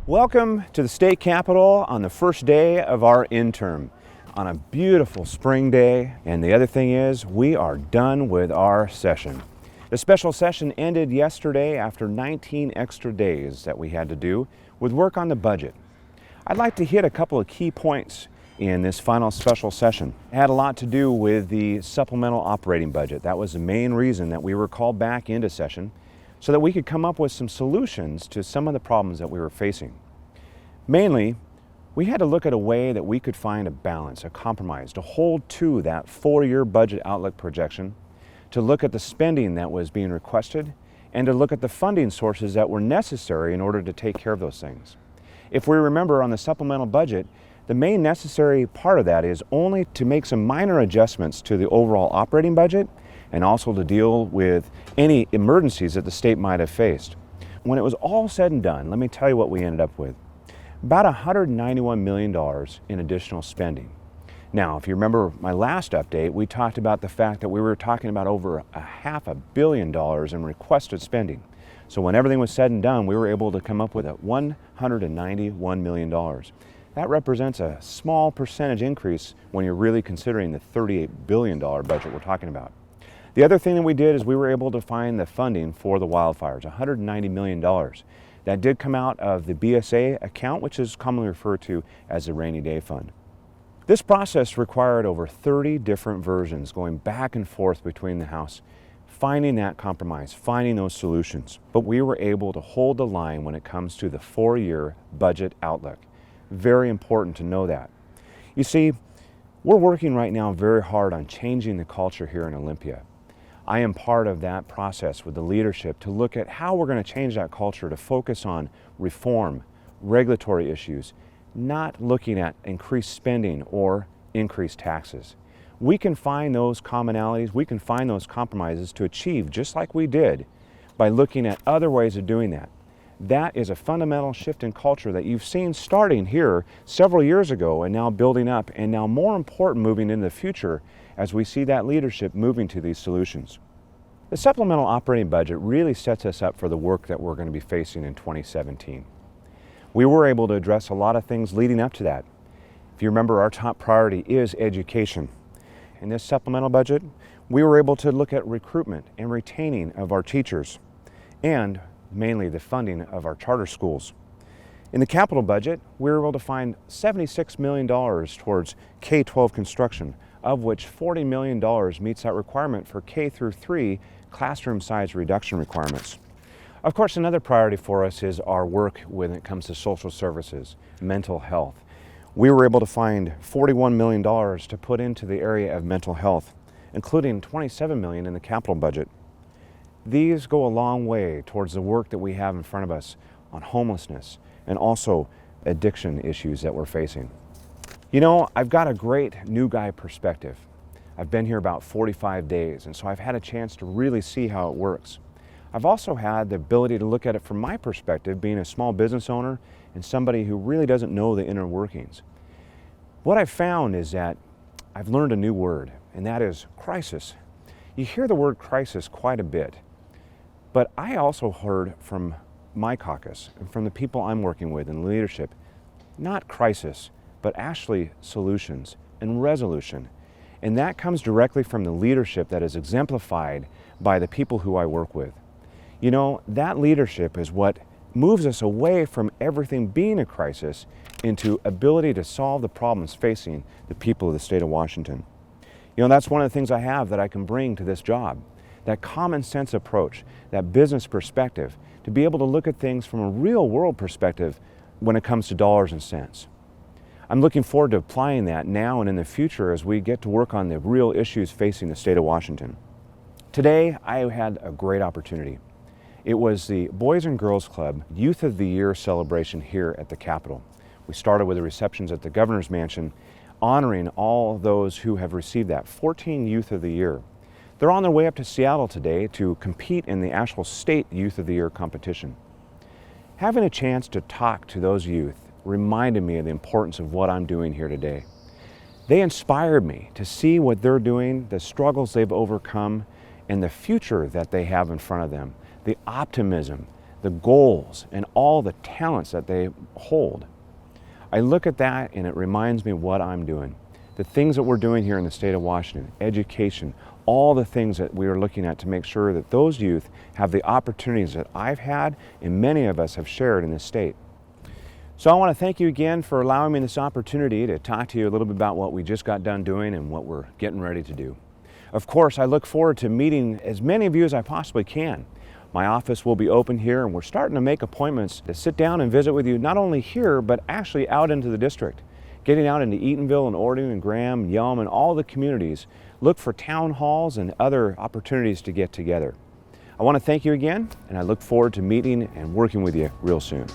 Welcome to the state capitol on the first day of our interim on a beautiful spring day. And the other thing is, we are done with our session. The special session ended yesterday after 19 extra days that we had to do with work on the budget. I'd like to hit a couple of key points in this final special session. It had a lot to do with the supplemental operating budget. That was the main reason that we were called back into session, so that we could come up with some solutions to some of the problems that we were facing. Mainly, we had to look at a way that we could find a balance, a compromise, to hold to that 4-year budget outlook projection, to look at the spending that was being requested, and to look at the funding sources that were necessary in order to take care of those things. If we remember on the supplemental budget, the main necessary part of that is only to make some minor adjustments to the overall operating budget and also to deal with any emergencies that the state might have faced. When it was all said and done, let me tell you what we ended up with. About $191 million in additional spending. Now, if you remember my last update, we talked about the fact that we were talking about over $500 million in requested spending. So when everything was said and done, we were able to come up with a $191 million. That represents a small percentage increase when you're really considering the $38 billion budget we're talking about. The other thing that we did is we were able to find the funding for the wildfires, $190 million. That did come out of the BSA account, which is commonly referred to as the Rainy Day Fund. This process required over 30 different versions going back and forth between the House, finding that compromise, finding those solutions. But we were able to hold the line when it comes to the 4-year budget outlook. Very important to know that. You see, we're working right now very hard on changing the culture here in Olympia. I am part of that process with the leadership to look at how we're going to change that culture to focus on reform, regulatory issues, not looking at increased spending or increased taxes. We can find those commonalities, we can find those compromises to achieve just like we did by looking at other ways of doing that. That is a fundamental shift in culture that you've seen starting here several years ago and now building up, and now more important moving into the future as we see that leadership moving to these solutions. The supplemental operating budget really sets us up for the work that we're going to be facing in 2017. We were able to address a lot of things leading up to that. If you remember, our top priority is education. In this supplemental budget, we were able to look at recruitment and retaining of our teachers, and mainly the funding of our charter schools. In the capital budget, we were able to find $76 million towards K-12 construction, of which $40 million meets that requirement for K through 3 classroom size reduction requirements. Of course, another priority for us is our work when it comes to social services, mental health. We were able to find $41 million to put into the area of mental health, including $27 million in the capital budget. These go a long way towards the work that we have in front of us on homelessness and also addiction issues that we're facing. You know, I've got a great new guy perspective. I've been here about 45 days, and so I've had a chance to really see how it works. I've also had the ability to look at it from my perspective, being a small business owner and somebody who really doesn't know the inner workings. What I've found is that I've learned a new word, and that is crisis. You hear the word crisis quite a bit. But I also heard from my caucus and from the people I'm working with in leadership, not crisis, but actually solutions and resolution. And that comes directly from the leadership that is exemplified by the people who I work with. You know, that leadership is what moves us away from everything being a crisis into ability to solve the problems facing the people of the state of Washington. You know, that's one of the things I have that I can bring to this job. That common sense approach, that business perspective, to be able to look at things from a real world perspective when it comes to dollars and cents. I'm looking forward to applying that now and in the future as we get to work on the real issues facing the state of Washington. Today, I had a great opportunity. It was the Boys and Girls Club Youth of the Year celebration here at the Capitol. We started with the receptions at the Governor's Mansion, honoring all those who have received that, 14 Youth of the Year. They're on their way up to Seattle today to compete in the actual state Youth of the Year competition. Having a chance to talk to those youth reminded me of the importance of what I'm doing here today. They inspired me to see what they're doing, the struggles they've overcome, and the future that they have in front of them, the optimism, the goals, and all the talents that they hold. I look at that and it reminds me of what I'm doing. The things that we're doing here in the state of Washington, education, all the things that we are looking at to make sure that those youth have the opportunities that I've had and many of us have shared in this state. So I want to thank you again for allowing me this opportunity to talk to you a little bit about what we just got done doing and what we're getting ready to do. Of course, I look forward to meeting as many of you as I possibly can. My office will be open here, and we're starting to make appointments to sit down and visit with you, not only here, but actually out into the district. Getting out into Eatonville and Orion and Graham, Yelm, and all the communities. Look for town halls and other opportunities to get together. I want to thank you again, and I look forward to meeting and working with you real soon.